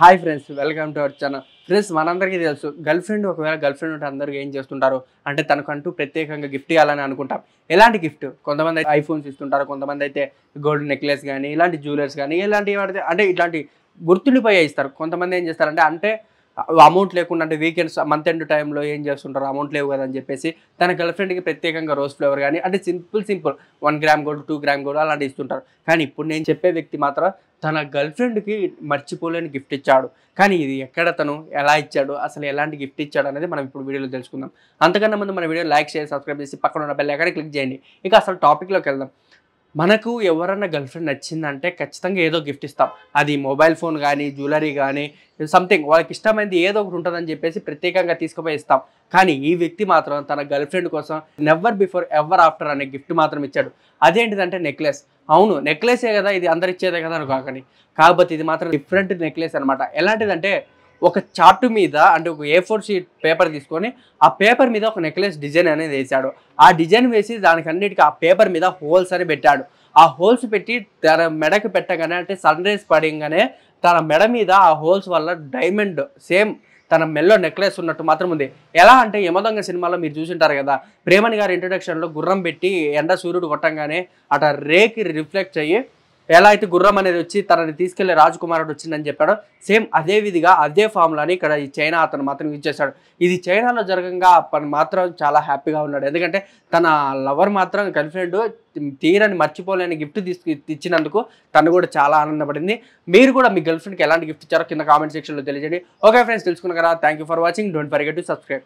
Hi friends, welcome to our channel. Friends, మనందరికీ తెలుసు girl friend ఒకవేళ గర్ల్ ఫ్రెండ్ ఉంటే అందరూ ఏం చేస్తుంటారు అంటే తనకంటూ ప్రత్యేకంగా గిఫ్ట్ ఇవ్వాలని అనుకుంటాం. ఎలాంటి గిఫ్ట్? కొంతమంది అయితే ఐఫోన్స్ ఇస్తుంటారు, కొంతమంది అయితే గోల్డ్ నెక్లెస్ కానీ ఇలాంటి జ్యువెలర్స్ కానీ ఇలాంటివి అంటే ఇట్లాంటి గుర్తుండిపోయే ఇస్తారు. కొంతమంది ఏం చేస్తారంటే అమౌంట్ లేకుండా అంటే వీకెండ్స్ మంత్ ఎండ్ టైంలో ఏం చేస్తుంటారు, అమౌంట్ లేవు కదా అని చెప్పేసి తన గర్ల్ ఫ్రెండ్కి ప్రత్యేకంగా రోజ్ ఫ్లేవర్ కానీ అంటే simple 1 gram gold 2 gram gold అలాంటివి ఇస్తుంటారు. కానీ ఇప్పుడు నేను చెప్పే వ్యక్తి మాత్రం తన గర్ల్ ఫ్రెండ్కి మర్చిపోలేని గిఫ్ట్ ఇచ్చాడు. కానీ ఇది ఎక్కడ, తను ఎలా ఇచ్చాడు, అసలు ఎలాంటి గిఫ్ట్ ఇచ్చాడు అనేది మనం ఇప్పుడు వీడియోలో తెలుసుకుందాం. అంతకన్నా ముందు మన వీడియో లైక్ చేసి సబ్స్క్రైబ్ చేసి పక్కన ఉన్న బెల్ ఐకాన్ క్లిక్ చేయండి. ఇక అసలు టాపిక్లోకి వెళ్దాం. మనకు ఎవరన్నా గర్ల్ ఫ్రెండ్ నచ్చిందంటే ఖచ్చితంగా ఏదో గిఫ్ట్ ఇస్తాం. అది మొబైల్ ఫోన్ కానీ జ్యువెలరీ కానీ సంథింగ్ వాళ్ళకి ఇష్టమైంది ఏదో ఒకటి ఉంటుందని చెప్పేసి ప్రత్యేకంగా తీసుకుపోయి ఇస్తాం. కానీ ఈ వ్యక్తి మాత్రం తన గర్ల్ ఫ్రెండ్ కోసం నెవర్ బిఫోర్ ఎవర్ ఆఫ్టర్ అనే గిఫ్ట్ మాత్రం ఇచ్చాడు. అదేంటిదంటే నెక్లెస్. అవును, నెక్లెసే కదా, ఇది అందరు ఇచ్చేదే కదా అనుకోకని. కాకపోతే ఇది మాత్రం డిఫరెంట్ నెక్లెస్ అనమాట. ఎలాంటిదంటే ఒక చార్ట్ మీద అంటే ఒక A4 షీట్ పేపర్ తీసుకొని ఆ పేపర్ మీద ఒక నెక్లెస్ డిజైన్ అనేది వేసాడు. ఆ డిజైన్ వేసి దానికి అన్నిటికీ ఆ పేపర్ మీద హోల్స్ అని పెట్టాడు. ఆ హోల్స్ పెట్టి తన మెడకు పెట్టగానే అంటే సన్ రైజ్ పడంగానే తన మెడ మీద ఆ హోల్స్ వల్ల డైమండ్ సేమ్ తన మెల్లో నెక్లెస్ ఉన్నట్టు మాత్రం ఉంది. ఎలా అంటే యమదొంగ సినిమాలో మీరు చూసింటారు కదా, ప్రేమణి గారి ఇంట్రొడక్షన్లో గుర్రం పెట్టి ఎండ సూర్యుడు కొట్టంగానే అట రేకి రిఫ్లెక్ట్ అయ్యి ఎలా అయితే గుర్రం అనేది వచ్చి తనని తీసుకెళ్లే రాజకుమారుడు వచ్చిందని చెప్పాడు, సేమ్ అదే విధిగా అదే ఫామ్లోని ఇక్కడ ఈ చైనా అతను మాత్రం యూజ్ చేశాడు. ఇది చైనాలో జరగంగా అతను మాత్రం చాలా హ్యాపీగా ఉన్నాడు. ఎందుకంటే తన లవర్ మాత్రం గర్ల్ ఫ్రెండ్ తీరని మర్చిపోలేని గిఫ్ట్ ఇచ్చినందుకు తను కూడా చాలా ఆనందపడింది. మీరు కూడా మీ గర్ల్ ఫ్రెండ్కి ఎలాంటి గిఫ్ట్ ఇచ్చారో కింద కామెంట్ సెక్షన్లో తెలియజేయండి. ఓకే ఫ్రెండ్స్, తెలుసుకున్న కదా, thank you for watching. Don't forget to subscribe.